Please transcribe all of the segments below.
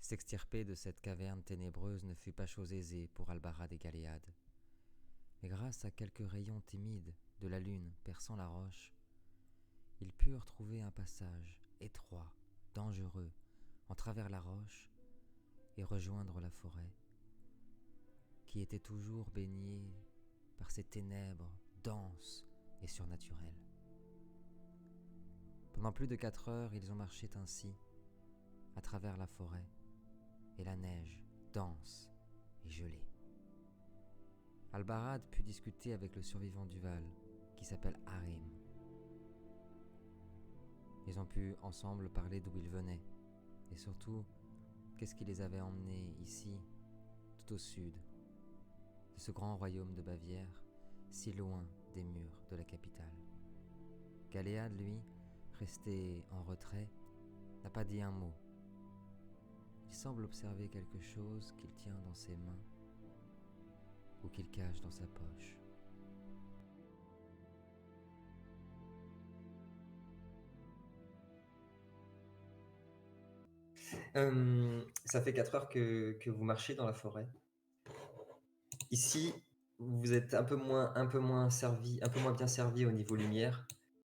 S'extirper de cette caverne ténébreuse ne fut pas chose aisée pour Albarad et Galéade. Mais grâce à quelques rayons timides de la lune perçant la roche, ils purent trouver un passage étroit, dangereux, en travers la roche et rejoindre la forêt, qui était toujours baignée par ces ténèbres denses et surnaturelles. Pendant plus de 4 heures, ils ont marché ainsi, à travers la forêt et la neige dense et gelée. Albarad put discuter avec le survivant du Val, qui s'appelle Harim. Ils ont pu ensemble parler d'où ils venaient, et surtout, qu'est-ce qui les avait emmenés ici, tout au sud, de ce grand royaume de Bavière, si loin des murs de la capitale. Galéade, lui, resté en retrait, n'a pas dit un mot. Il semble observer quelque chose qu'il tient dans ses mains ou qu'il cache dans sa poche. Ça fait 4 heures que vous marchez dans la forêt. Ici, vous êtes un peu moins bien servi au niveau lumière.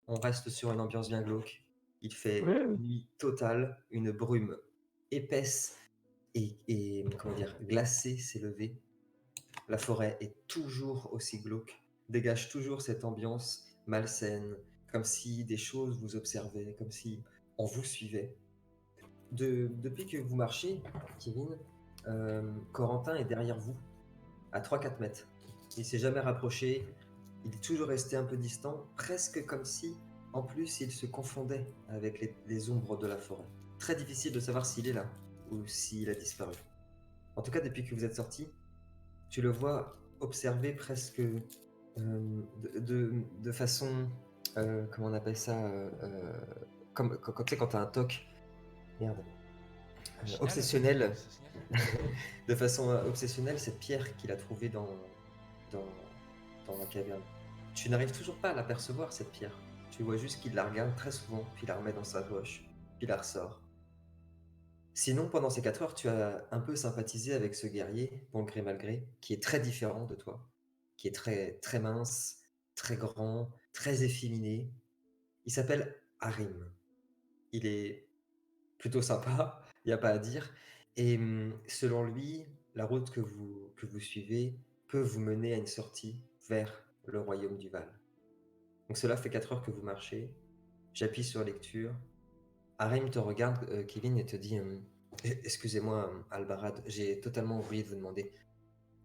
On reste sur une ambiance bien glauque. Il fait nuit totale, une brume épaisse et comment dire, glacée s'est levée. La forêt est toujours aussi glauque, dégage toujours cette ambiance malsaine, comme si des choses vous observaient, comme si on vous suivait. Depuis que vous marchez, Kevin, Corentin est derrière vous, à 3-4 mètres. Il s'est jamais rapproché, il est toujours resté un peu distant, presque comme si, en plus, il se confondait avec les ombres de la forêt. Très difficile de savoir s'il est là ou s'il a disparu. En tout cas, depuis que vous êtes sorti, tu le vois observer presque de façon, comment on appelle ça, comme quand tu sais, quand tu as un toc, merde, obsessionnel, de façon obsessionnelle, cette pierre qu'il a trouvée dans la caverne. Tu n'arrives toujours pas à l'apercevoir, cette pierre. Tu vois juste qu'il la regarde très souvent, puis la remet dans sa poche, puis la ressort. Sinon, pendant ces 4 heures, tu as un peu sympathisé avec ce guerrier, bon gré mal gré, qui est très différent de toi, qui est très, très mince, très grand, très efféminé. Il s'appelle Harim. Il est plutôt sympa, il n'y a pas à dire. Et selon lui, la route que vous suivez peut vous mener à une sortie vers le royaume du Val. Donc cela fait 4 heures que vous marchez. J'appuie sur lecture. Harim te regarde, Kevin, et te dit excusez-moi, Albarad, j'ai totalement oublié de vous demander.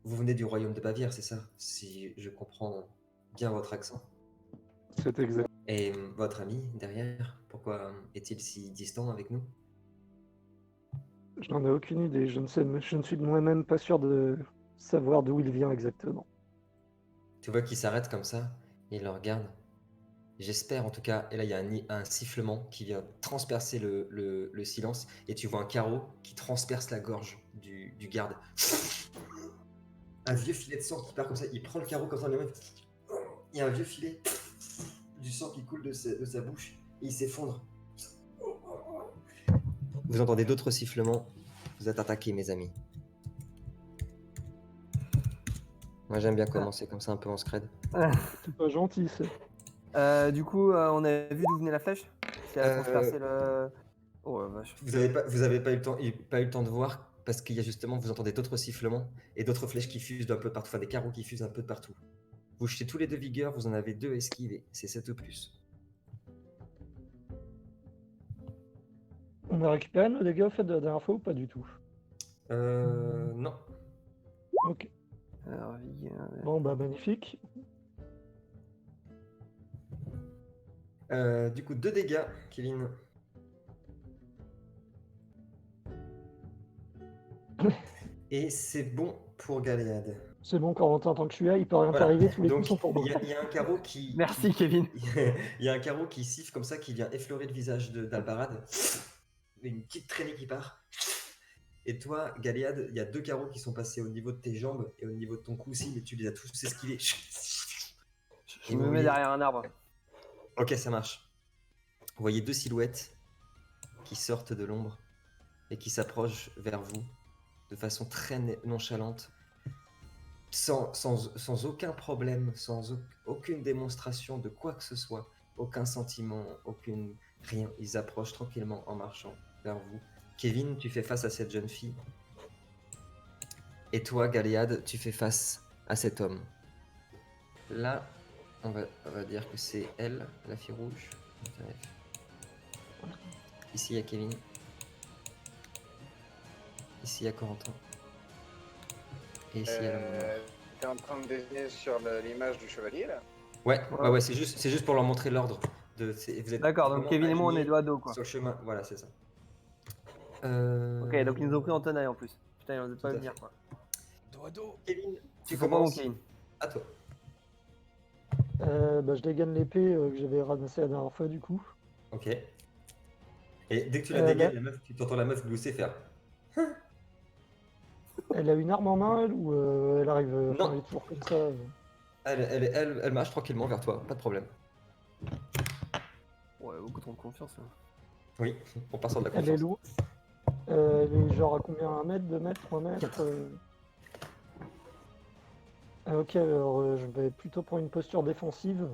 Vous venez du royaume de Bavière, c'est ça? Si je comprends bien votre accent. C'est exact. Et votre ami derrière, pourquoi est-il si distant avec nous? Je n'en ai aucune idée. Je ne suis moi-même pas sûr de savoir d'où il vient exactement. Tu vois qu'il s'arrête comme ça, et il le regarde. J'espère en tout cas, et là il y a un sifflement qui vient transpercer le silence, et tu vois un carreau qui transperce la gorge du garde. Un vieux filet de sang qui part comme ça, il prend le carreau comme ça, il y a un vieux filet, du sang qui coule de sa bouche, et il s'effondre. Vous entendez d'autres sifflements, vous êtes attaqués mes amis. Moi j'aime bien commencer comme ça un peu en scred. C'est pas gentil, ça. Du coup, on a vu d'où venait la flèche? C'est à transpercer le... Oh la vache. Vous avez pas eu le temps de voir parce qu'il y a justement, vous entendez d'autres sifflements et d'autres flèches qui fusent d'un peu partout, enfin des carreaux qui fusent un peu de partout. Vous jetez tous les 2 vigueur, vous en avez 2 esquivés, c'est 7 ou plus. On a récupéré nos dégâts au fait de la dernière fois ou pas du tout? Non. Ok. Alors, Bon bah magnifique. Du coup, 2 dégâts, Kevin. Et c'est bon pour Galéade. C'est bon, Corentin, tant que je suis là, il peut rien t'arriver, tous les coups sont pour moi. Il y a un carreau qui... Merci, Kevin. Il y a un carreau qui siffle comme ça, qui vient effleurer le visage d'Albarad. Une petite traînée qui part. Et toi, Galéade, il y a 2 carreaux qui sont passés au niveau de tes jambes et au niveau de ton cou aussi, mais tu les as tous esquivés. Je me mets derrière un arbre. Ok, ça marche. Vous voyez 2 silhouettes qui sortent de l'ombre. et qui s'approche vers vous de façon très nonchalante, sans aucun problème, aucune démonstration de quoi que ce soit, aucun sentiment, rien. Ils approchent tranquillement en marchant vers vous. Kevin, tu fais face à cette jeune fille. Et toi, Galéade, tu fais face à cet homme. Là, on va dire que c'est elle, la fille rouge. Ici, il y a Kevin. Ici, il y a Corentin. Et ici, il y a la maman. T'es en train de dessiner sur l'image du chevalier là? Ouais, c'est juste pour leur montrer l'ordre. Vous êtes D'accord, donc vraiment Kevin et moi on est alignés dos à dos quoi. sur le chemin. Voilà, c'est ça. Ok, donc ils nous ont pris en tenaille en plus. Putain, ils n'osaient Tout pas à venir fait. quoi. Dos à dos. Kevin, tu Tu comprends pas mon commences. Kevin. À toi. Je dégaine l'épée que j'avais ramassée la dernière fois du coup. Ok. Et dès que tu la Là- dégaines, tu t'entends la meuf glousser faire. Elle a une arme en main elle, ou elle arrive, Non. elle est toujours comme ça. Elle marche tranquillement vers toi, pas de problème. Ouais, beaucoup trop de confiance. Hein. Oui, on part sur de la Elle est confiance. lourde. Elle est genre à combien? 1 mètre, 2 mètres, 3 mètres Ok, alors je vais plutôt prendre une posture défensive.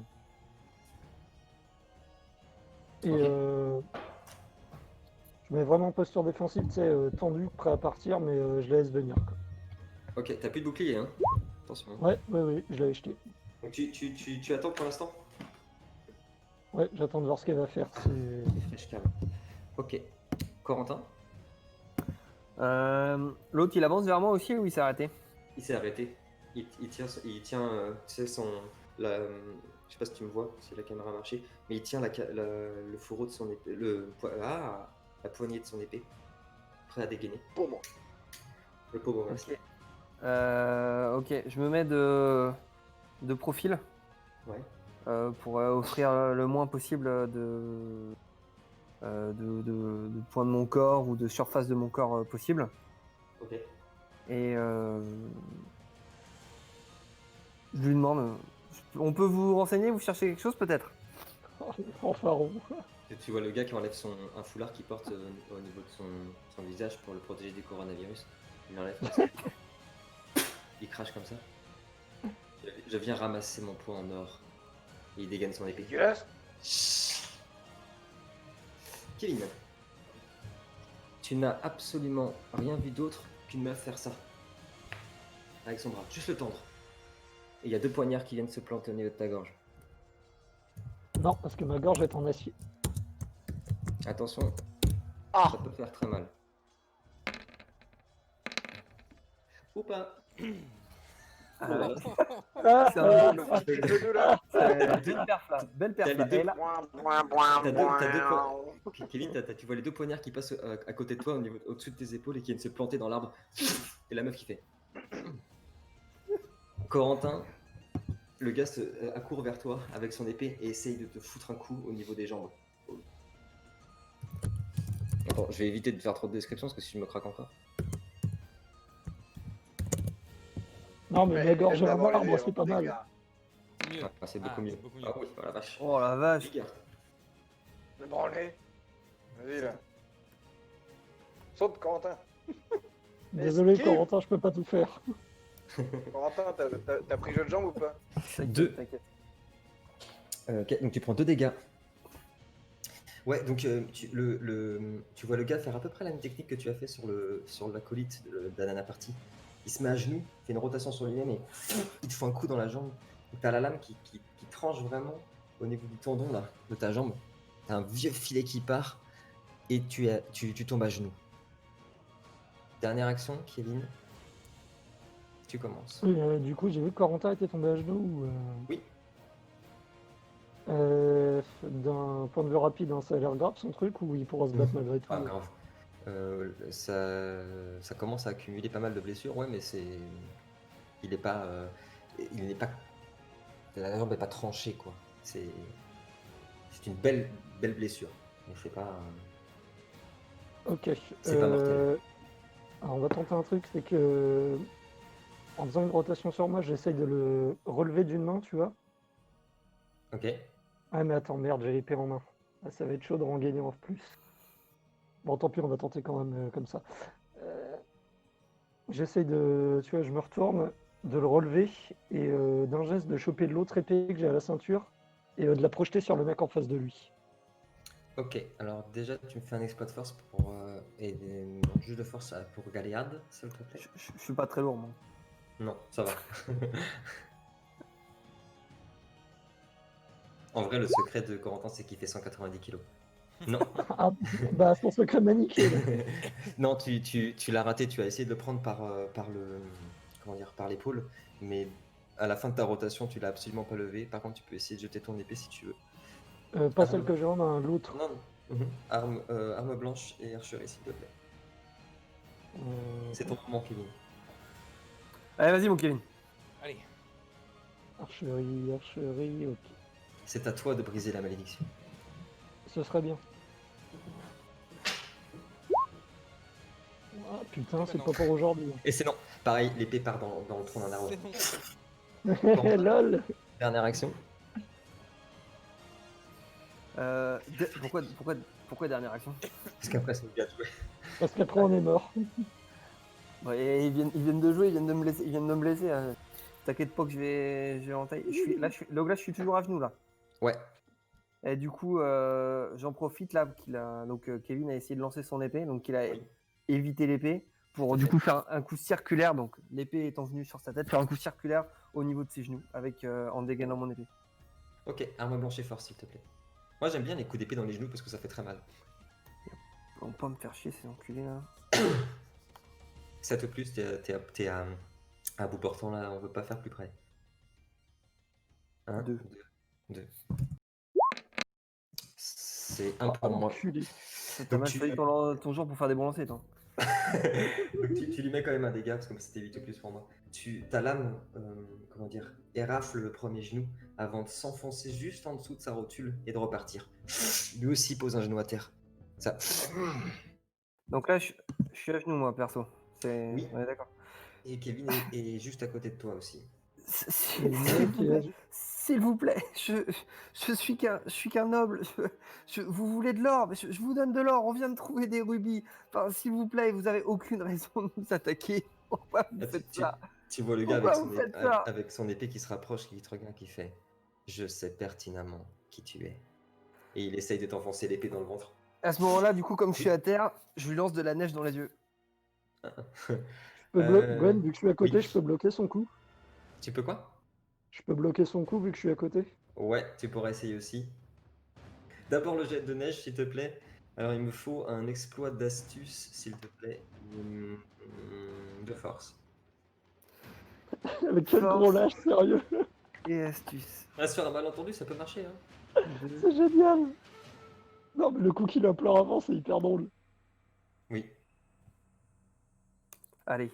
Et Ok. je mets vraiment posture défensive, tu sais, tendu, prêt à partir, mais je la laisse venir. Quoi. Ok, t'as plus de bouclier, hein. Attention. Ouais, je l'avais jeté. Donc tu attends pour l'instant. Ouais, j'attends de voir ce qu'elle va faire. Flèche calme. Ok. Corentin, L'autre il avance vers moi aussi ou il s'est arrêté? il s'est arrêté. Il tient, tu sais, je sais pas si tu me vois, si la caméra marchait, mais il tient le fourreau de son épée, la poignée de son épée, prêt à dégainer. Pour moi. Le pauvre, merci. Ok. Ok, je me mets de profil Ouais. pour offrir le moins possible de points de mon corps ou de surface de mon corps possible. Ok. Et je lui demande, on peut vous renseigner, vous cherchez quelque chose peut-être? Fanfaron. Et tu vois le gars qui enlève un foulard qu'il porte au niveau de son visage pour le protéger du coronavirus. Il l'enlève comme ça. Il crache comme ça. Je viens ramasser mon poids en or. Et il dégaine son épée. Dégueulasse. Kevin, tu n'as absolument rien vu d'autre qu'une meuf faire ça. Avec son bras, juste le tendre. Et il y a 2 poignards qui viennent se planter au niveau de ta gorge. Non, parce que ma gorge est en acier. Attention, Ah. ça peut faire très mal. Ou pas. Voilà. C'est un Le petit doudou là. belle perf là, belle perf T'as là. les deux- Et là, T'as deux Ok, Kevin, tu vois les 2 poignards qui passent à côté de toi, au-dessus de tes épaules et qui viennent se planter dans l'arbre. Et la meuf qui fait. Corentin, le gars accourt vers toi avec son épée et essaye de te foutre un coup au niveau des jambes. Attends, je vais éviter de faire trop de descriptions parce que si je me craque encore. Non, mais ma gorge est en d'abord les arbre, c'est pas dégâts. mal. Mieux. Ah, c'est beaucoup mieux. c'est beaucoup mieux. Ah oui, oh la vache. oh la vache. Dégâts. Le branlé. Vas-y là. Saute Corentin. Désolé, Esquive. Corentin, je peux pas tout faire. Corentin, t'as pris jeu de jambe ou pas? Deux. T'inquiète. Ok, donc tu prends 2 dégâts. Ouais, donc tu vois le gars faire à peu près la même technique que tu as fait sur l'acolyte d'Anana Party. Il se met à genoux, fait une rotation sur lui-même et il te fout un coup dans la jambe. Donc t'as la lame qui tranche vraiment au niveau du tendon là, de ta jambe. T'as un vieux filet qui part et tu tombes à genoux. Dernière action, Kevin. Tu commences. Du coup, j'ai vu que Corentin était tombé à genoux. Oui. D'un point de vue rapide, hein, ça a l'air grave son truc ou il pourra se battre malgré tout? Pas grave. Ça commence à accumuler pas mal de blessures, ouais, mais il n'est pas, la jambe n'est pas tranchée, quoi. C'est une belle blessure, mais c'est pas. Ok. C'est pas mortel. Alors on va tenter un truc, c'est que en faisant une rotation sur moi, j'essaye de le relever d'une main, tu vois. Ok. Ah mais attends, merde, j'ai l'épée en main. Ah, ça va être chaud de rengainer en plus. Bon, tant pis, on va tenter quand même comme ça. J'essaye de. Tu vois, je me retourne, de le relever et d'un geste de choper l'autre épée que j'ai à la ceinture et de la projeter sur le mec en face de lui. Ok, alors déjà, tu me fais un exploit de force pour. Juste de force pour Galéade, s'il te plaît. Je suis pas très lourd, moi. Non, ça va. En vrai, le secret de Corentin, c'est qu'il fait 190 kilos. Non. Ah, bah, son secret maniqué, là. Non, tu l'as raté, tu as essayé de le prendre par l'épaule, mais à la fin de ta rotation, tu l'as absolument pas levé. Par contre, tu peux essayer de jeter ton épée si tu veux. Pas celle que j'ai en main, l'autre. Non, non. Arme blanche et archerie, s'il te plaît. C'est ton moment, Kevin. Allez, vas-y, mon Kevin. Allez. Archerie, ok. C'est à toi de briser la malédiction. Ce serait bien. Ah putain, c'est pas pour aujourd'hui. Et c'est non. Pareil, l'épée part dans le tronc d'un arbre. C'est bon. Lol. Dernière action. Pourquoi dernière action? Parce qu'après, c'est bien joué. Parce qu'après on est mort. Ouais, ils viennent de jouer, ils viennent de me blesser. Hein. T'inquiète pas que je vais en taille. Donc là, je suis toujours à genoux là. Ouais. Et du coup, j'en profite là donc Kevin a essayé de lancer son épée, donc il a Oui. évité l'épée pour du coup faire un coup circulaire. Donc l'épée étant venue sur sa tête, faire un coup circulaire au niveau de ses genoux en dégainant mon épée. Ok, arme blanche et force, s'il te plaît. Moi, j'aime bien les coups d'épée dans les genoux parce que ça fait très mal. On peut pas me faire chier ces enculés là. 7 ou plus, t'es à bout portant là, on veut pas faire plus près. 1, Deux. 2. C'est un pour moi. Enculé. T'as Donc mal tu- choisi ton jour pour faire des bons lancers, toi. Donc tu lui mets quand même un dégât parce que c'était 8 ou plus pour moi. Ta lame, érafle le premier genou avant de s'enfoncer juste en dessous de sa rotule et de repartir. Lui aussi pose un genou à terre. Ça. Donc là, je suis à genoux moi perso. Oui. On est d'accord. Et Kevin est juste à côté de toi aussi. Le mec est- S'il vous plaît, je suis qu'un noble. Vous voulez de l'or, mais je vous donne de l'or. On vient de trouver des rubis. Enfin, s'il vous plaît, vous avez aucune raison de nous attaquer. Pourquoi vous Ah, faites ça? Tu vois le gars Pourquoi vous faites ça? avec son épée qui se rapproche, qui te regarde, qui fait « Je sais pertinemment qui tu es ». Et il essaye de t'enfoncer l'épée dans le ventre. À ce moment-là, du coup, comme je suis à terre, je lui lance de la neige dans les yeux. Gwen, vu que je suis à côté, oui. je peux bloquer son coup. Tu peux quoi? Je peux bloquer son coup vu que je suis à côté. Ouais, tu pourras essayer aussi. D'abord le jet de neige, s'il te plaît. Alors il me faut un exploit d'astuce, s'il te plaît. De force. Avec quel Force. gros lâche, sérieux. Et astuce. Ah, sur un malentendu, ça peut marcher. Hein. C'est génial. Non, mais le coup qu'il a plein avant, c'est hyper drôle. Oui. Allez.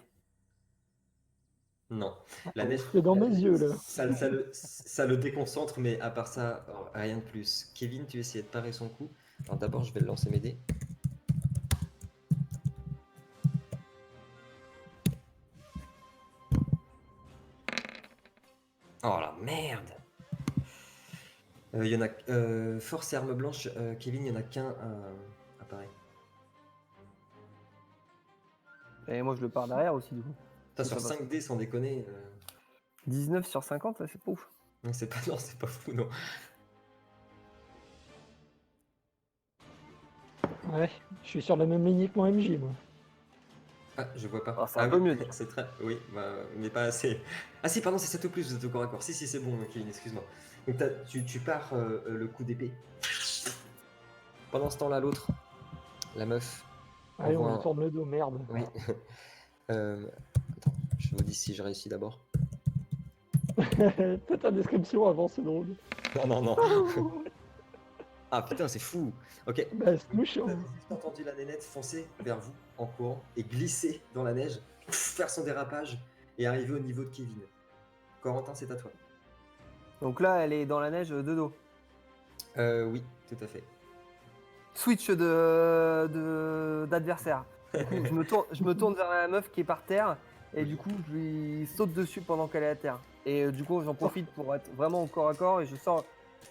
Non. La neige. C'est dans mes yeux, là. Ça le déconcentre, mais à part ça, rien de plus. Kevin, tu essayes de parer son coup. Alors d'abord, je vais le lancer mes dés. Oh la merde! Il y en a force et arme blanche. Kevin, il y en a qu'un à parer. Et moi, je le pars derrière aussi, du coup. T'as C'est sur pas 5 dés sans déconner. 19 sur 50, ça, c'est pas ouf. Non, c'est pas fou, non. Ouais, je suis sur la même ligne que mon MJ, moi. Ah, je vois pas. Ah, c'est un peu oui, mieux, déjà. c'est très. Oui, bah, mais pas assez. Ah, si, pardon, c'est 7 ou plus, vous êtes au corps à corps. Si, c'est bon, Kevin, excuse-moi. Donc, tu pars le coup d'épée. Pendant ce temps-là, l'autre, la meuf. Allez, on envoie lui un- tourne le dos, merde. Oui. Attends, je me dis si je réussis d'abord. Fais ta description avant, c'est drôle. Non. Ah putain, c'est fou. Ok. Bah, c'est touchant. Vous avez juste entendu la nénette foncer vers vous en courant et glisser dans la neige, faire son dérapage et arriver au niveau de Kevin. Corentin, c'est à toi. Donc là, elle est dans la neige de dos. Oui, tout à fait. Switch d'adversaire. Du coup, je me tourne vers la meuf qui est par terre et du coup, je lui saute dessus pendant qu'elle est à terre. Et du coup, j'en profite pour être vraiment au corps à corps et je sors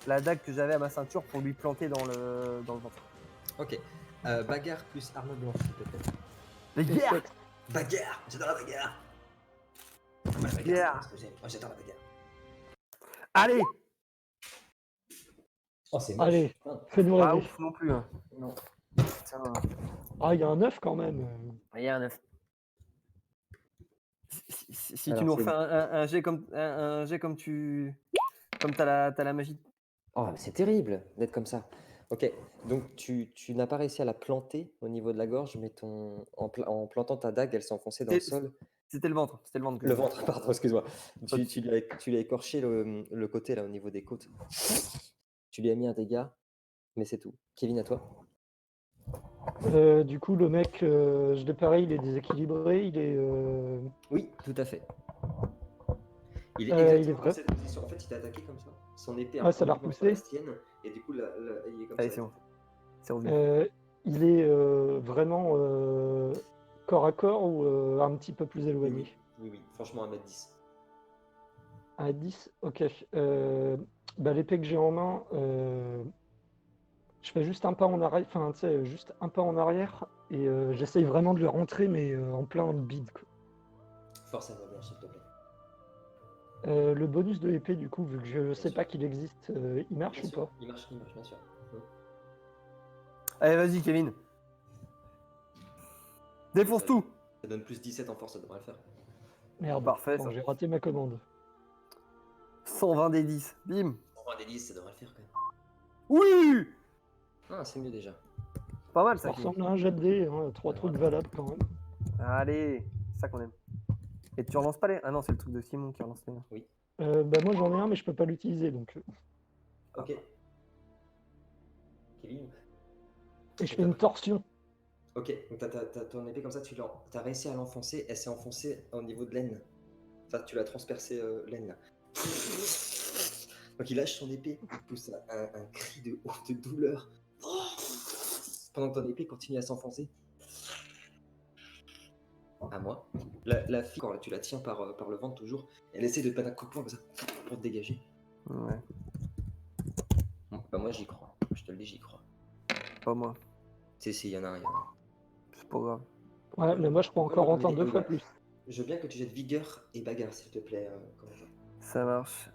la dague que j'avais à ma ceinture pour lui planter dans le ventre. Ok. Bagarre plus arme blanche, s'il te plaît. Les guerres. Sexe. Bagarre. J'adore la bagarre. Moi, la bagarre, Bagarre. c'est ce que j'aime. Moi, j'adore la bagarre. Allez. Oh, c'est moche. Allez, Putain. fais-nous Pas rêver. ouf non plus. Hein. Non. Putain. Ah, il y a un 9 quand même. Il y a un 9. Si tu Alors, nous c'est- refais un jet comme un jet comme t'as la magie. Oh, mais c'est terrible d'être comme ça. Ok, donc tu n'as pas réussi à la planter au niveau de la gorge, mais en plantant ta dague, elle s'est enfoncée dans le sol. C'était le ventre. Que Le je- ventre, pardon, excuse-moi. Tu lui as écorché le côté là au niveau des côtes. Tu lui as mis un dégât, mais c'est tout. Kevin, à toi. Du coup, le mec, je l'ai pareil, il est déséquilibré, il est. Oui, tout à fait. Il est Il est exactement vrai. dans cette position. En fait, il t'a attaqué comme ça. Son épée a Ouais, ça l'a reculé sur repoussé. la sienne, et du coup, il est comme Allez, ça. c'est bon. C'est revenu. Il est vraiment corps à corps ou un petit peu plus Oui, éloigné? oui, franchement, 1m10. À 10, ok. Bah, l'épée que j'ai en main, je fais juste un pas en arrière, enfin, tu sais, juste un pas en arrière, et j'essaye vraiment de le rentrer, mais en plein bide, quoi. Force à blanche, s'il te plaît. Le bonus de l'épée, du coup, vu que je sais sûr. pas qu'il existe, il marche Bien ou sûr, pas? il marche, bien sûr. Allez, vas-y, Kevin. Défonce tout. Ça donne plus 17 en force, ça devrait le faire. Merde, Parfait, attends, ça. j'ai raté ma commande. 120 des 10. Bim. Oh, des 10, ça devrait le faire quand même. Oui. Ah, c'est mieux déjà. Pas mal Ça ça. Kevin. ressemble à un jet de dés, hein, 3 trucs valables quand même. Allez, c'est ça qu'on aime. Et tu relances pas les. Ah non, c'est le truc de Simon qui relance les. Bah, moi j'en ai un, mais je peux pas l'utiliser, donc. Ok. Kevin. Et je fais une torsion. Ok, donc t'as ton épée comme ça, t'as réussi à l'enfoncer, elle s'est enfoncée au niveau de l'aine. Enfin, tu l'as transpercé l'aine là. Donc il lâche son épée, il pousse un cri de douleur. Pendant que ton épée continue à s'enfoncer. À moi. La fille, quand tu la tiens par le ventre toujours, elle essaie de te mettre un coup de poing comme ça pour te dégager. Ouais, Bon, bah moi j'y crois, je te le dis, j'y crois. pas moi. Si, il y en a un. C'est pas grave. Ouais, mais moi je crois encore en 2 fois plus. Je veux bien que tu jettes vigueur et bagarre, s'il te plaît. Corentin. Ça marche.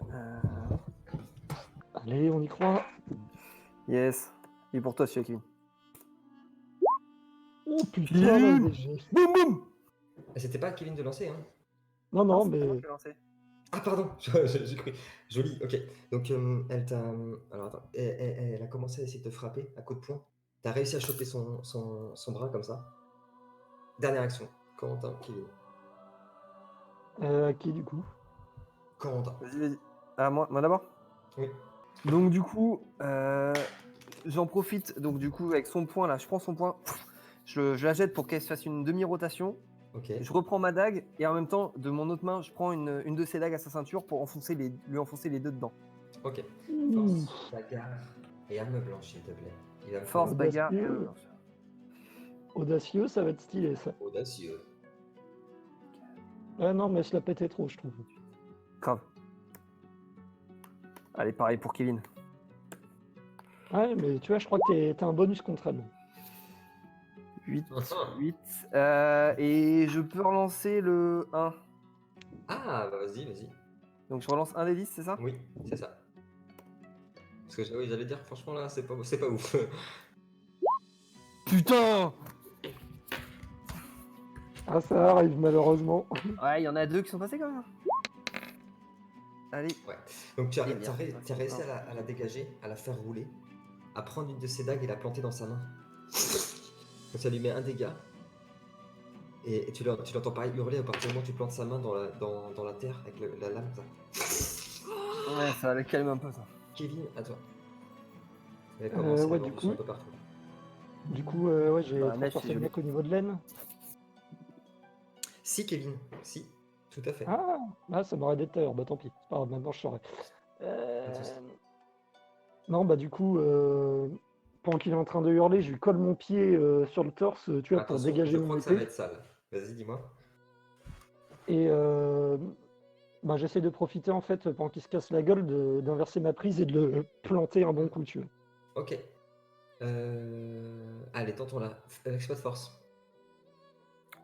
Allez, on y croit. Yes. Et pour toi, celui-là, Kevin. Oh putain, Kevin la VG. Boum boum. C'était pas à Kevin de lancer, hein. Non, non, c'est pas moi mais. qui l'ai lancé. Ah pardon, j'ai cru. Joli, ok. Donc elle t'a... Alors attends, elle a commencé à essayer de te frapper à coups de poing. T'as réussi à choper son bras comme ça. Dernière action. Corentin, Kevin. À qui du coup? Corentin. Vas-y. Ah, moi d'abord. Oui. Donc du coup, j'en profite. Donc du coup, avec son poing là, je prends son poing, je la jette pour qu'elle se fasse une demi-rotation. Ok. Je reprends ma dague et en même temps, de mon autre main, je prends une de ses dagues à sa ceinture pour lui enfoncer les deux dedans. Ok. Ouh. Force, bagarre et arme blanche, s'il te plaît. Il va me Force, faire bagarre et Audacieux. Audacieux, ça va être stylé ça. audacieux. Ah non, mais je la pétais trop, je trouve. Grave. Allez, pareil pour Kevin. Ouais, mais tu vois, je crois que t'as un bonus contre elle. 8. Et je peux relancer le 1. Ah, bah vas-y. Donc je relance un des 10, c'est ça? Oui, c'est ça. Parce que oui, j'allais dire, franchement là, c'est pas ouf. Putain! Ah, ça arrive malheureusement. Ouais, il y en a deux qui sont passés quand même. Allez. Ouais. Donc tu as, Eh bien, t'as réussi à la dégager, à la faire rouler, à prendre une de ses dagues et la planter dans sa main. Donc ça lui met un dégât. Et tu l'entends pareil hurler à partir du moment où tu plantes sa main dans la terre avec la lame. Ça. Ouais, ça va le calmer un peu ça. Kevin, à toi. Elle commence à ouais, avoir du du sang coup- un peu partout. Du coup, ouais, j'ai Bah, neige, transporté c'est le joli. mec au niveau de l'aine. Si, Kevin, si, tout à fait. Ah, ça m'aurait aidé tout à l'heure, bah tant pis. C'est pas grave, maintenant je saurais. Pas de souci. Non, bah du coup, pendant qu'il est en train de hurler, je lui colle mon pied sur le torse, tu vois, pour Attention, dégager je mon crois que ça va épée. être sale. Vas-y, dis-moi. Et bah, j'essaie de profiter en fait, pendant qu'il se casse la gueule, d'inverser ma prise et de le planter un bon coup, tu vois. Ok. Allez, tentons-la. Exploit de force.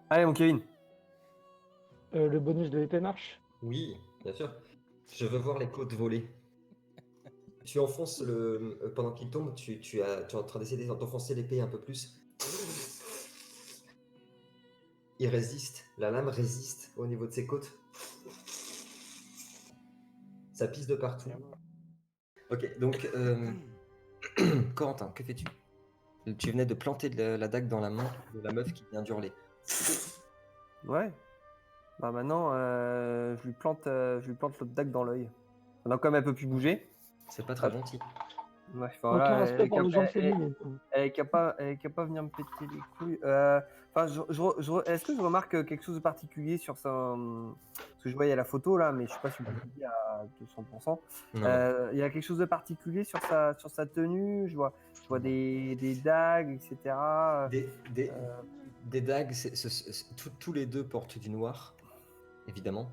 Allez, mon Kevin. Le bonus de l'épée marche. Oui, bien sûr. Je veux voir les côtes voler. Tu enfonces pendant qu'il tombe, tu es en train d'essayer d'enfoncer l'épée un peu plus. Il résiste, la lame résiste au niveau de ses côtes. Ça pisse de partout. Ok, donc Corentin, que fais-tu? Tu venais de planter la dague dans la main de la meuf qui vient d'hurler. Ouais. Bah maintenant, je lui plante l'autre dague dans l'œil. Maintenant, comme elle peut plus bouger. C'est pas très Hop. gentil. Ouais, Aucun respect pour les gens féminines. Elle est capable de venir me péter les couilles. Enfin, est-ce que je remarque quelque chose de particulier sur ça parce que je vois, il y a la photo là, mais je sais pas si vous le dites à 200%. Non. Il y a quelque chose de particulier sur sa tenue. Je vois des dagues, etc. Des dagues, tous les deux portent du noir, évidemment,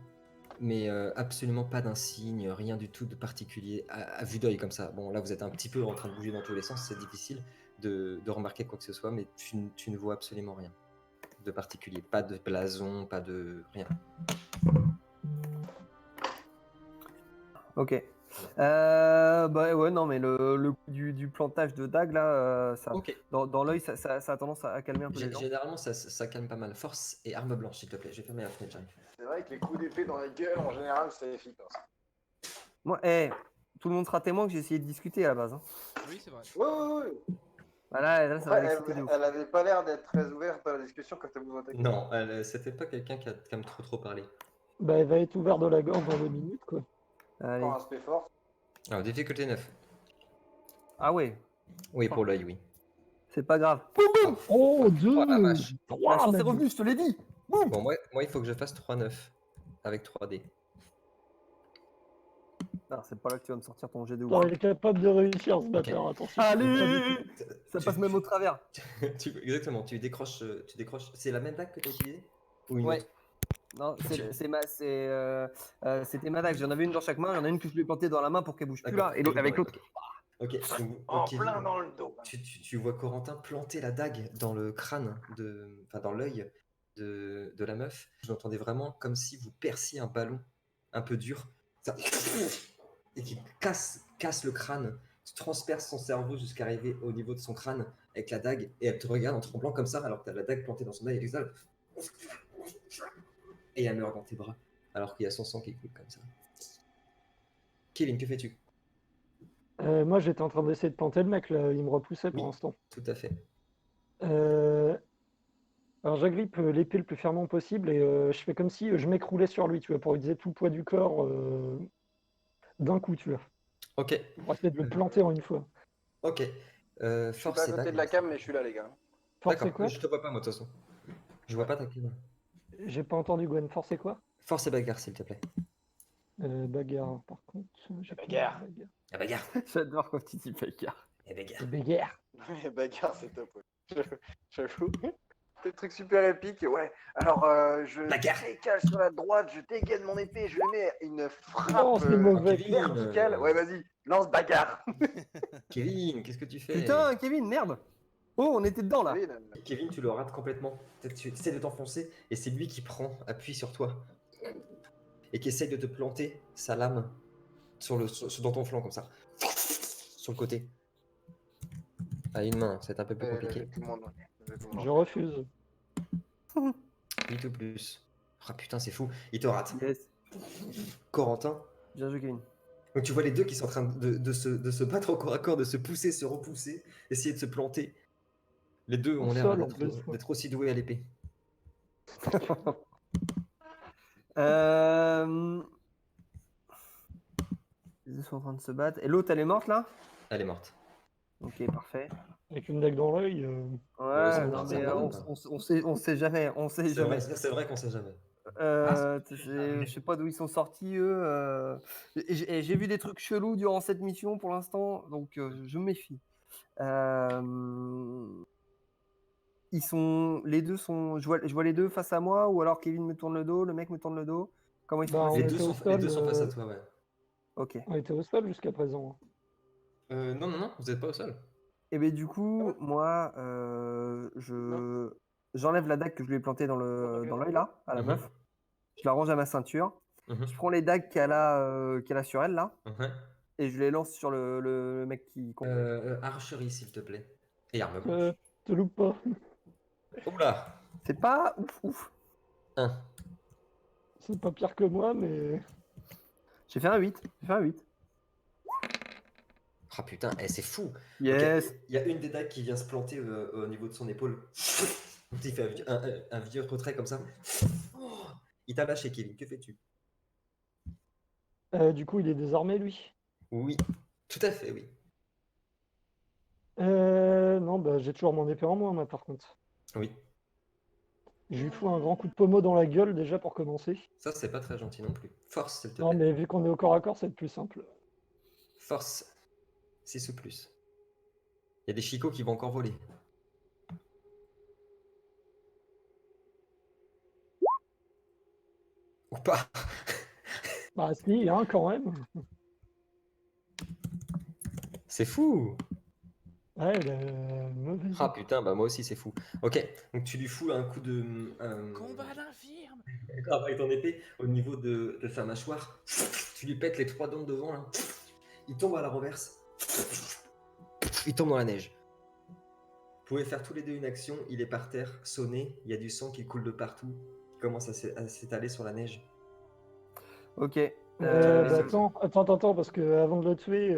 mais absolument pas d'insigne, rien du tout de particulier à vue d'œil comme ça. Bon, là, vous êtes un petit peu en train de bouger dans tous les sens, c'est difficile de remarquer quoi que ce soit, mais tu ne vois absolument rien de particulier. Pas de blason, pas de rien. Ok. Bah ouais, non, mais le coup du plantage de dague là, ça, Ok. dans l'œil, ça a tendance à calmer un peu les gens. Généralement, ça calme pas mal. Force et arme blanche, s'il te plaît. Je vais fermer la fenêtre, j'arrive. C'est vrai que les coups d'épée dans la gueule, en général, c'est efficace. Moi, tout le monde sera témoin que j'ai essayé de discuter à la base. Hein. Oui, c'est vrai. Oui. Là, ça va Ouais, m'exciter de ouf. elle avait pas l'air d'être très ouverte à la discussion quand elle vous attaquait. Non, c'était pas quelqu'un qui aime trop parler. Bah, elle va être ouverte de la gorge dans 2 minutes, quoi. Allez. Encore un aspect fort. Alors, difficulté 9. Ah ouais, Oui, pour l'œil, oui. c'est pas grave. Oh, 2 Oh, la vache. La 3 chance est revenue, je te l'ai dit. Bon, moi, il faut que je fasse 3-9 avec 3D. Non, c'est pas là que tu vas me sortir ton jet de ouf. Non, il est capable de réussir ce bâtard, attention. Allez, ça Tu- passe même au travers. Exactement, tu décroches. C'est la même dague que tu as utilisée ou une Ouais. autre? Non, c'était ma dague. J'en avais une dans chaque main. Il y en a une que je lui ai plantée dans la main pour qu'elle bouge plus D'accord. là, et l'autre avec l'autre. Ok, donc, En Kevin, plein dans le dos. tu vois Corentin planter la dague dans le crâne, dans l'œil de la meuf. Je l'entendais vraiment comme si vous perciez un ballon un peu dur. Ça, et qui casse le crâne, transperce son cerveau jusqu'à arriver au niveau de son crâne avec la dague. Et elle te regarde en tremblant comme ça alors que tu as la dague plantée dans son œil. Et elle meurt dans tes bras alors qu'il y a son sang qui coule comme ça. Kevin, que fais-tu? Moi, j'étais en train d'essayer de planter le mec, là. Il me repoussait pour Oui. l'instant. Tout à fait. Alors, j'agrippe l'épée le plus fermement possible et je fais comme si je m'écroulais sur lui, tu vois, pour utiliser tout le poids du corps d'un coup, tu vois. Ok. Pour essayer de le planter en une fois. Ok. Je suis pas à côté de la cam, mais je suis là, les gars. Force et D'accord, quoi? je te vois pas moi de toute façon. Je vois pas ta cam. J'ai pas entendu Gwen. Force et quoi? Force et bagarre s'il te plaît. Bagarre, par contre. J'ai pas Bagarre. de La bagarre. J'adore quand tu dis bagarre. La bagarre. Bagarre. Bagarre, c'est top. Ouais. J'avoue. Des trucs super épiques. Ouais. Alors, je Bagarre. décale sur la droite, je dégaine mon épée, je lui mets une frappe Oh, c'est mauvais. verticale. Ouais, vas-y, lance bagarre. Kevin, qu'est-ce que tu fais? Putain, Kevin, merde. Oh, on était dedans là. Kevin, tu le rates complètement. Tu essaies de t'enfoncer et c'est lui qui prend appui sur toi et qui essaye de te planter sa lame dans ton flanc comme ça, sur le côté. À une main, c'est un peu plus compliqué. Tout le monde. Je refuse. 8 ou plus. Ah putain, c'est fou. Il te rate. Yes. Corentin. Bien joué, Kevin. Donc tu vois les deux qui sont en train de se battre au corps à corps, de se pousser, se repousser, essayer de se planter. Les deux ont Au l'air sol, en plus. d'être aussi doués à l'épée. Les deux sont en train de se battre. Et l'autre, elle est morte là? Elle est morte. Ok, parfait. Avec une dague dans l'œil. Ouais, ça non, va, mais ça va, on sait jamais. On sait jamais. C'est vrai qu'on sait jamais. Je sais pas d'où ils sont sortis, eux. J'ai vu des trucs chelous durant cette mission pour l'instant, donc je me méfie. Les deux sont. Je vois les deux face à moi, ou alors Kevin me tourne le dos, le mec me tourne le dos. Comment ils sont Bah, placés? on Les était au deux sol, sont face à toi, ouais. Ok. On était au sol jusqu'à présent. Non, vous n'êtes pas au sol. Et ben du coup, moi, j'enlève la dague que je lui ai plantée dans l'œil là, à la Mhm. meuf. Je la range à ma ceinture. Mhm. Je prends les dagues qu'elle a sur elle là, Mhm. et je les lance sur le mec qui. Archerie, s'il te plaît. Et arme blanche. Te loupe pas. Oula! C'est pas ouf ouf. 1. C'est pas pire que moi, mais. J'ai fait un 8. J'ai fait un 8. Ah putain, c'est fou! Yes. Ok, il y a une des dagues qui vient se planter au niveau de son épaule. Il fait un vieux retrait comme ça. Oh, il t'a lâché, Kevin. Que fais-tu? Du coup, il est désarmé, lui. Oui, tout à fait, oui. Non, bah, j'ai toujours mon épée en moi, moi, par contre. Oui, Je lui fous un grand coup de pommeau dans la gueule, déjà, pour commencer. ça c'est pas très gentil non plus. Force, s'il te Non, plaît. mais vu qu'on est au corps à corps, c'est plus simple. Force, 6 ou plus. Il y a des chicots qui vont encore voler. Ou pas. Bah, si, hein, quand même. C'est fou! Ouais, mauvaise. Ah putain, bah moi aussi c'est fou. Ok, donc tu lui fous un coup de. Combat d'infirme. Avec ton épée au niveau de sa mâchoire. Tu lui pètes les 3 dents de devant là. Il tombe à la renverse. Il tombe dans la neige. Vous pouvez faire tous les deux une action. Il est par terre, sonné. Il y a du sang qui coule de partout. Il commence à s'étaler sur la neige. Ok. Bah, attends, parce que avant de le tuer,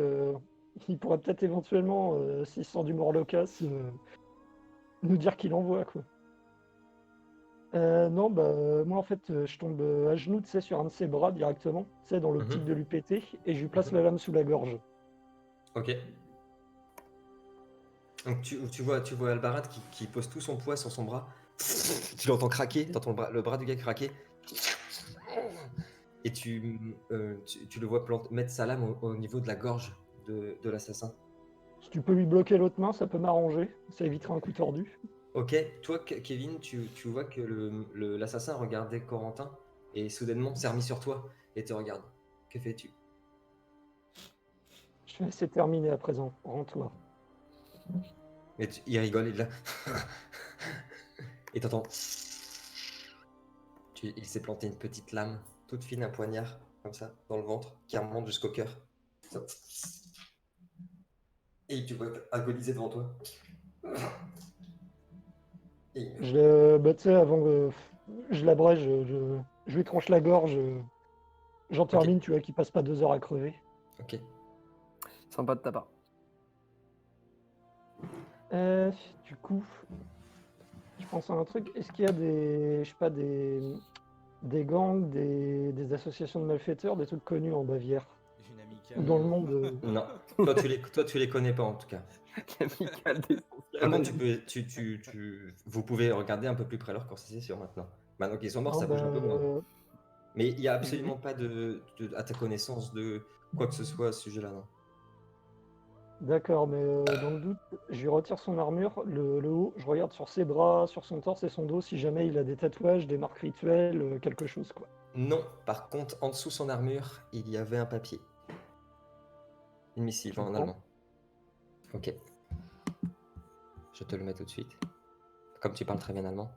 il pourrait peut-être éventuellement, s'il sent du Morlocas, nous dire qu'il envoie, quoi. Non, bah, moi, en fait, je tombe à genoux, tu sais, sur un de ses bras directement, tu sais, dans l'optique de lui péter, et je lui place la lame sous la gorge. Ok. Donc tu vois Albarat qui pose tout son poids sur son bras. Tu l'entends craquer, t'entends le bras du gars craquer. Et tu le vois mettre sa lame au niveau de la gorge de l'assassin. Si tu peux lui bloquer l'autre main, ça peut m'arranger, ça évitera un coup tordu. Ok, toi Kevin, tu vois que l'assassin regardait Corentin et soudainement s'est remis sur toi et te regarde. Que fais-tu? Je fais, c'est terminé à présent, rends-toi. Et il rigole, il est là. Et t'entends. Il s'est planté une petite lame, toute fine, un poignard, comme ça, dans le ventre, qui remonte jusqu'au cœur. Ça. Et tu vois agoniser devant toi. Et Bah, tu sais, avant que je l'abrège, je lui tranche la gorge, j'en termine, tu vois, qu'il passe pas 2 heures à crever. Ok. Sympa de ta part. Du coup, je pense à un truc. Est-ce qu'il y a des, je sais pas, des gangs, des associations de malfaiteurs, des trucs connus en Bavière Une amicale. ou dans le monde Non, toi tu les connais pas en tout cas. L'amicale des Par contre, vous pouvez regarder un peu plus près leur conversation maintenant. Maintenant qu'ils sont morts, Non, ça bouge un peu moins. bah, Mais il n'y a absolument pas à ta connaissance de quoi que ce soit à ce sujet-là, non. d'accord, mais dans le doute, je lui retire son armure, le haut, je regarde sur ses bras, sur son torse et son dos, si jamais il a des tatouages, des marques rituelles, quelque chose, quoi. Non, par contre, en dessous son armure, il y avait un papier. Une missive en Comprends. allemand. Ok. Je te le mets tout de suite. Comme tu parles très bien allemand.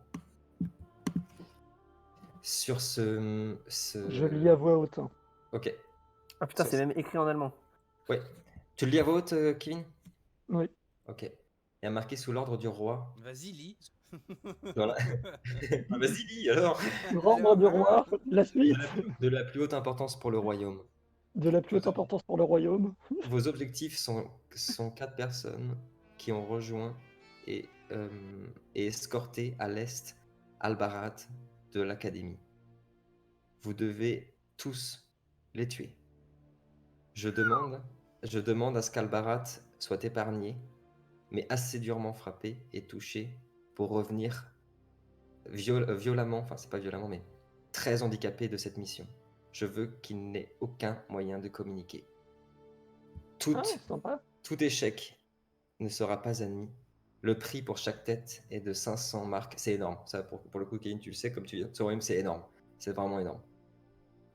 Sur ce... Je lis à voix haute. Hein. Ok. Ah putain, c'est même écrit en allemand. Ouais. Tu le lis à voix haute, Kevin? Oui. Ok. Il y a marqué sous l'ordre du roi. Vas-y, lis. Voilà. Ah, vas-y, lis alors. Ordre du roi, la suite, De la plus haute importance pour le royaume. de la plus haute importance pour le royaume. Vos objectifs sont 4 personnes qui ont rejoint et escorté à l'est Albarat de l'académie. Vous devez tous les tuer. Je demande à ce qu'Albarat soit épargné, mais assez durement frappé et touché pour revenir violemment, enfin c'est pas violemment, mais très handicapé de cette mission. Je veux qu'il n'ait aucun moyen de communiquer. Ah, sympa. Tout échec ne sera pas admis. Le prix pour chaque tête est de 500 marques. C'est énorme. Ça, pour le coup, Kevin, tu le sais, comme tu viens de ce c'est énorme. C'est vraiment énorme.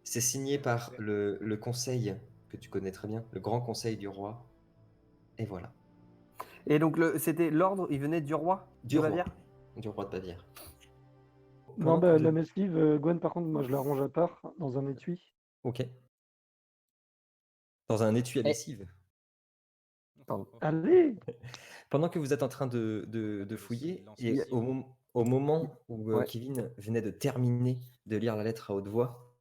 C'est signé par le conseil, que tu connais très bien, le grand conseil du roi. Et voilà. Et donc c'était l'ordre, il venait du roi Du de roi. Bavière. Du roi de Bavière. Non, Pendant que bah, vous la êtes- lessive, Gwen, par contre, moi je la range à part dans un étui. Ok. Dans un étui à Eh. lessive. Pardon. Allez! Pendant que vous êtes en train de Dossier, fouiller, lance et lessive. au moment où Ouais. Kevin venait de terminer de lire la lettre à haute voix,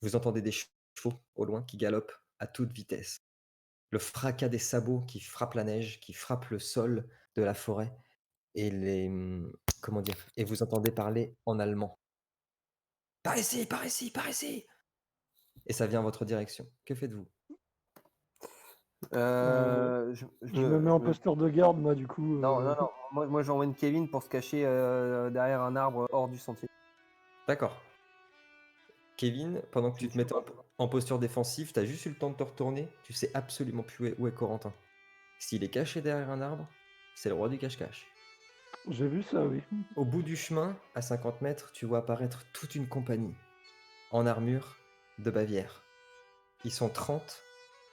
vous entendez des chevaux au loin qui galopent à toute vitesse. Le fracas des sabots qui frappent la neige, qui frappent le sol de la forêt, et comment dire, et vous entendez parler en allemand. Par ici, par ici, par ici! Et ça vient en votre direction. Que faites-vous? Je me mets en posture de garde, moi, du coup. Non, non, non. Moi j'emmène Kevin pour se cacher derrière un arbre hors du sentier. D'accord. Kevin, pendant que tu te mettais en posture défensive, tu as juste eu le temps de te retourner, tu sais absolument plus où est Corentin. S'il est caché derrière un arbre, c'est le roi du cache-cache. J'ai vu ça, oui. Au bout du chemin, à 50 mètres, tu vois apparaître toute une compagnie, en armure, de Bavière. Ils sont 30,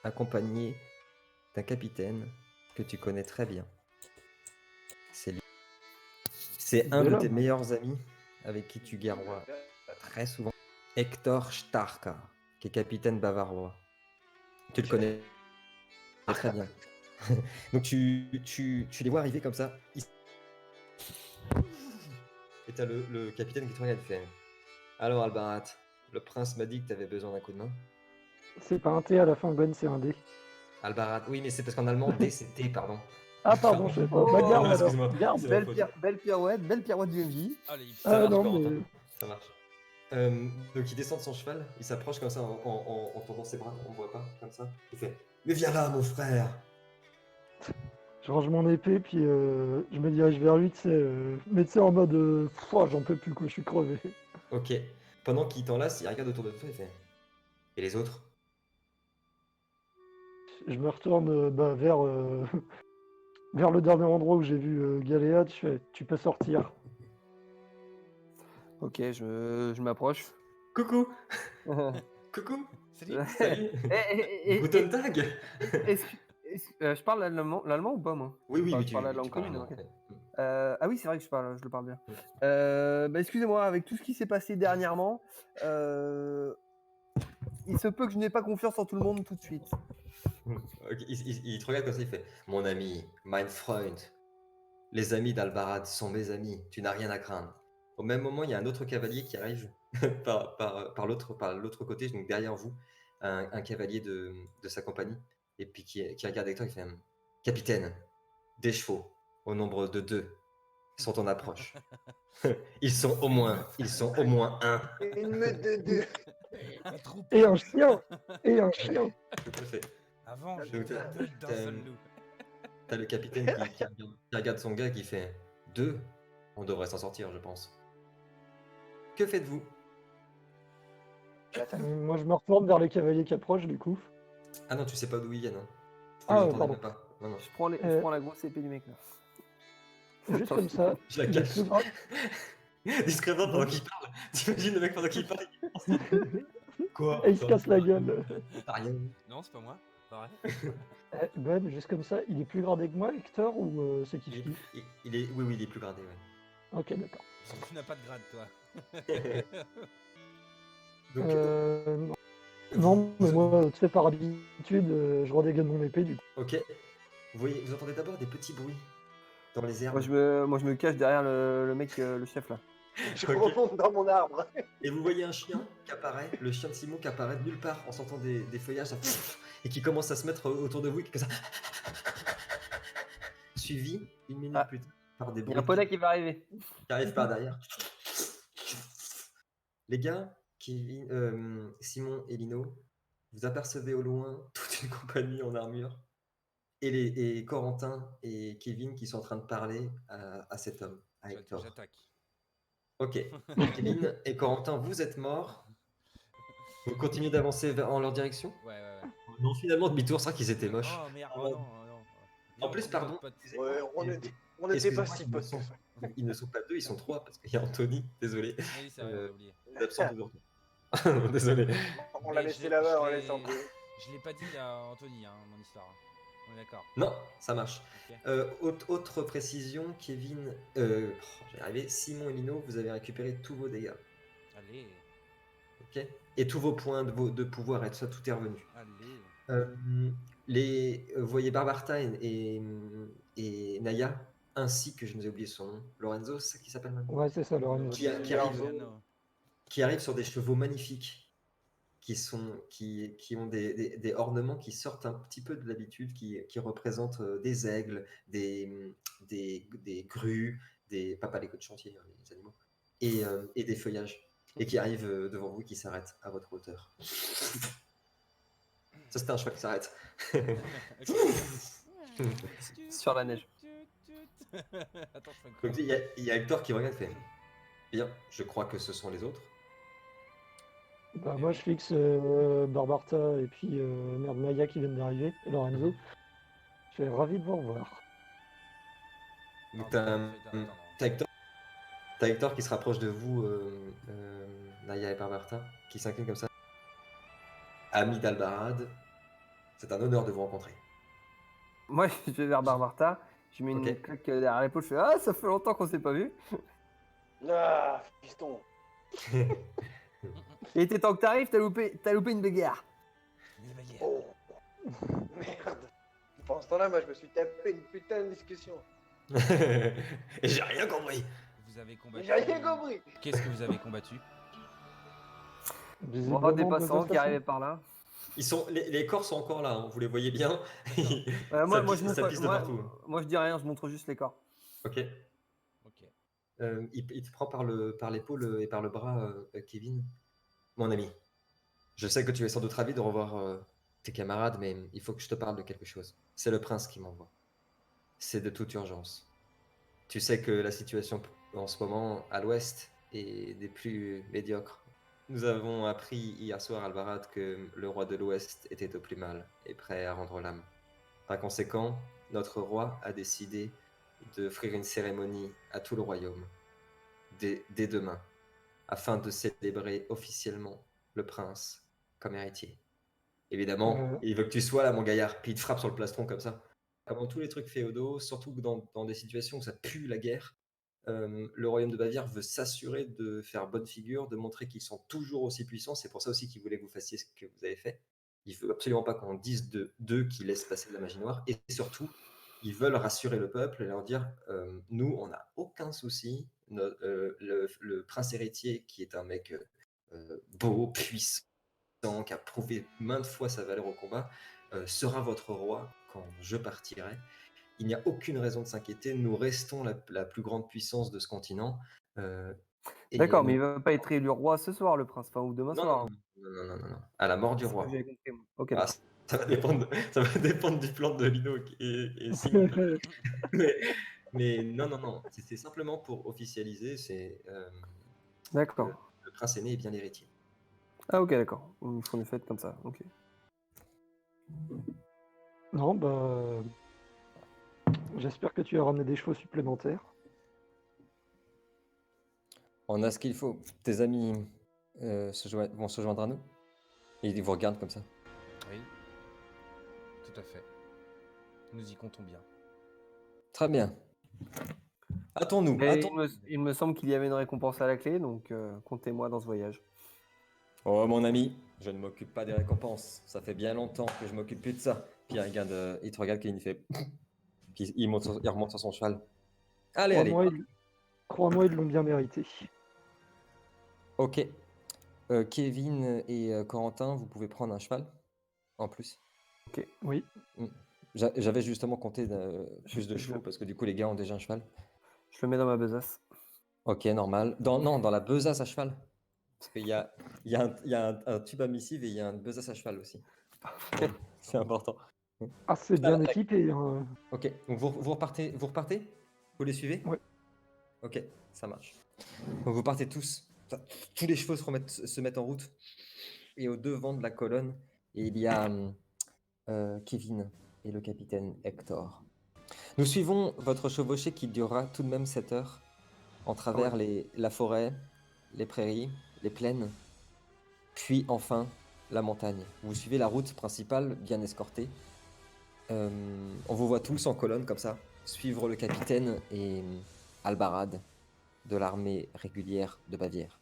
accompagnés d'un capitaine que tu connais très bien. C'est lui. C'est un de tes meilleurs amis, avec qui tu guerrois très souvent, Hector Starka, qui est capitaine bavarois. Tu le connais très bien. Donc tu les vois arriver comme ça. Et t'as le capitaine qui te regarde et fait: alors Albarat, le prince m'a dit que t'avais besoin d'un coup de main. C'est pas un T à la fin, Gwen, c'est un D. Albarat, oui, mais c'est parce qu'en allemand, D c'est T, pardon. Ah, pardon, je sais pas. Bah, garde alors. Excuse-moi. Garde. C'est ma Belle faute. pirouette du MJ. Allez, Ça Ah, marche, non, Corentin. mais. Ça marche. Donc il descend de son cheval, il s'approche comme ça en tendant ses bras, on voit pas, comme ça. Il fait: mais viens là, mon frère! Je range mon épée, puis je me dirige vers lui, tu sais. Mais tu sais, en mode. Pfff, j'en peux plus, quoi, je suis crevé. Ok. Pendant qu'il t'enlace, il regarde autour de toi et fait: et les autres? Je me retourne bah, vers, vers le dernier endroit où j'ai vu Galéa. Je fais: tu peux sortir. Ok, je m'approche. Coucou! Coucou! Salut. Salut! Guten Tag! Je parle l'allemand ou pas, moi? Oui, oui, Enfin, mais je parle la tu langue parles commune, allemand, ok. ouais. Ah oui, c'est vrai que je le parle bien. Mm. Bah, excusez-moi, avec tout ce qui s'est passé dernièrement, il se peut que je n'ai pas confiance en tout le monde tout de suite. Ok, il te regarde comme ça, il fait: mon ami, mein Freund, les amis d'Albarad sont mes amis, tu n'as rien à craindre. Au même moment, il y a un autre cavalier qui arrive par l'autre côté, donc derrière vous, un cavalier de sa compagnie, et puis qui regarde avec toi, il fait: capitaine, des chevaux, au nombre de 2, sont en approche. Ils sont au moins un. Une meute de deux. Un troupeau. Et un chien! Et un chien! Tout à fait. Avant, Donc, j'étais t'as- meute d'un t'as- seul loup. T'as le capitaine qui regarde son gars qui fait: 2, on devrait s'en sortir, je pense. Que faites-vous? J'attaque. Moi, je me retourne vers les cavaliers qui approchent, du coup. Ah non, tu sais pas d'où ils viennent. Hein. Tu Ah, les entendais pardon. même pas. Non, non. Je prends la grosse épée du mec là. Juste comme ça. Je la il est cache. plus grand. Discrètement pendant qu'il parle. T'imagines le mec pendant qu'il parle? Quoi? Et il se casse la gueule. T'as rien. Non, c'est pas moi. Pareil. Ben, juste comme ça, il est plus gradé que moi, Hector, ou c'est Il est, kiff-kiff? oui, il est plus gradé, ouais. Ok, d'accord. Tu n'as pas de grade, toi. Donc, Non, non, mais moi, tu sais, par habitude, je redégaine mon épée, du coup. ok. Vous entendez d'abord des petits bruits dans les herbes. Moi je me cache derrière le mec, le chef là. Je Ok. remonte dans mon arbre. Et vous voyez un chien qui apparaît, le chien de Simon qui apparaît de nulle part en sortant des feuillages, ça, et qui commence à se mettre autour de vous, et qui comme ça. Suivi, une minute Ah. plus tard, par des Il y bruits a un poney qui va arriver. qui arrivent par derrière. Les gars, Kevin, Simon et Lino, vous apercevez au loin toute une compagnie en armure, et Corentin et Kevin qui sont en train de parler à cet homme, à Hector. J'attaque. Ok, Kevin et Corentin, vous êtes morts. Vous continuez d'avancer en leur direction? Ouais. Non, finalement, demi-tour, c'est vrai qu'ils étaient moches. Oh merde, oh non. En plus, pardon, Ouais, on n'était excusez-moi, pas si ils ne potes que sont- ça. ils ne sont pas deux, ils sont trois, parce qu'il y a Anthony, désolé. Oui, c'est vrai, on l'a oublié. Il est absent aujourd'hui. Désolé. On l'a Mais laissé je là-bas, on l'ai- laisse en deux. Je l'ai pas dit à Anthony, hein, mon histoire. On est d'accord. Non, ça marche. Ok. Autre précision, Kevin, j'ai arrivé, Simon et Lino, vous avez récupéré tous vos dégâts, Allez, ok? Et tous vos points de pouvoir, et tout ça, tout est revenu. allez. Vous voyez Barbarta et Naya, ainsi que je nous ai oublié son nom, Lorenzo, c'est ça qui s'appelle maintenant? Ouais, c'est ça, Lorenzo. Qui arrive, Giuliano. qui arrive sur des chevaux magnifiques, qui ont des ornements qui sortent un petit peu de l'habitude, qui représentent des aigles, des grues, pas les queues de chantier, hein, les animaux, et des feuillages, et qui arrivent devant vous, qui s'arrêtent à votre hauteur. Ça, c'était un cheval qui s'arrête. Sur la neige. Attends, je fais une Donc, il y a Hector qui regarde et fait bien, je crois que ce sont les autres. Bah, moi, je fixe Barbarta et puis merde, Maya qui viennent d'arriver, et Lorenzo. Je suis ravi de vous revoir. Donc, Pardon, t'as Hector qui se rapproche de vous, Naya et Barbarta, qui s'incline comme ça. Ami d'Albarad, c'est un honneur de vous rencontrer. Moi, je vais vers Barbarta, je mets une Ok. claque derrière l'épaule, je fais ah, ça fait longtemps qu'on s'est pas vu. Ah, fiston. Il était temps que t'arrives, t'as loupé une bagarre. Oh, merde. Pendant ce temps-là, moi, je me suis tapé une putain de discussion. Et j'ai rien compris. Vous avez Mais combattu. j'ai rien compris. Qu'est-ce que vous avez combattu? Visiblement, Des de passants toute qui façon. arrivaient par là. Les corps sont encore là, hein, vous les voyez bien. Moi, Ça je pisse, ça montre, pisse de partout. moi, je dis rien, je montre juste les corps. Ok. Ok. Il te prend par l'épaule et par le bras, Kevin. Mon ami, je sais que tu es sans doute ravi de revoir tes camarades, mais il faut que je te parle de quelque chose. C'est le prince qui m'envoie. C'est de toute urgence. Tu sais que la situation en ce moment à l'ouest est des plus médiocres. Nous avons appris hier soir à Albarad que le roi de l'ouest était au plus mal et prêt à rendre l'âme. Par conséquent, notre roi a décidé d'offrir une cérémonie à tout le royaume, dès demain, afin de célébrer officiellement le prince comme héritier. Évidemment, il veut que tu sois là, mon gaillard, puis il te frappe sur le plastron comme ça. Comme dans tous les trucs féodaux, surtout dans des situations où ça pue la guerre, le royaume de Bavière veut s'assurer de faire bonne figure, de montrer qu'ils sont toujours aussi puissants. C'est pour ça aussi qu'il voulait que vous fassiez ce que vous avez fait. Il veut absolument pas qu'on dise d'eux qu'ils laissent passer de la magie noire. Et surtout, ils veulent rassurer le peuple et leur dire nous, on n'a aucun souci. Le prince héritier, qui est un mec beau, puissant, qui a prouvé maintes fois sa valeur au combat, sera votre roi quand je partirai. Il n'y a aucune raison de s'inquiéter. Nous restons la plus grande puissance de ce continent. D'accord, mais il va pas être élu roi ce soir, le prince, enfin, ou demain Non, soir. non. À la mort du C'est ce que roi. j'avais compris, moi. Ok, Ah, d'accord. ça va dépendre du plan de Lino et Simon. mais non. C'est simplement pour officialiser. D'accord. Le prince aîné est bien l'héritier. Ah, ok, d'accord. Ils font une fête comme ça. Ok. Non, bah. J'espère que tu as ramené des chevaux supplémentaires. On a ce qu'il faut. Tes amis vont se joindre à nous. Et ils vous regardent comme ça. Oui. Tout à fait. Nous y comptons bien. Très bien. Hâtons-nous. Mais il me semble qu'il y avait une récompense à la clé, donc comptez-moi dans ce voyage. Oh mon ami, je ne m'occupe pas des récompenses. Ça fait bien longtemps que je m'occupe plus de ça. Puis il te regarde, Kevin, il fait. Puis il remonte sur son cheval. Allez. Crois-moi, ils l'ont bien mérité. Ok. Kevin et Corentin, vous pouvez prendre un cheval en plus. Ok. Oui. J'avais justement compté plus de chevaux parce que du coup les gars ont déjà un cheval. Je le mets dans ma besace. Ok, normal. Dans la besace à cheval. Parce qu'il y a un tube à missive et il y a une besace à cheval aussi. C'est important. Ah, c'est bien équipé. Hein. Ok, donc vous repartez? Vous les suivez? Ouais. Ok, ça marche. Donc vous partez tous. Tous les chevaux se mettent en route. Et au devant de la colonne, il y a Kevin et le capitaine Hector. Nous suivons votre chevauchée qui durera tout de même 7 heures en travers la forêt, les prairies, les plaines, puis enfin la montagne. Vous suivez la route principale bien escortée. On vous voit tous en colonne comme ça, suivre le capitaine et Albarad de l'armée régulière de Bavière.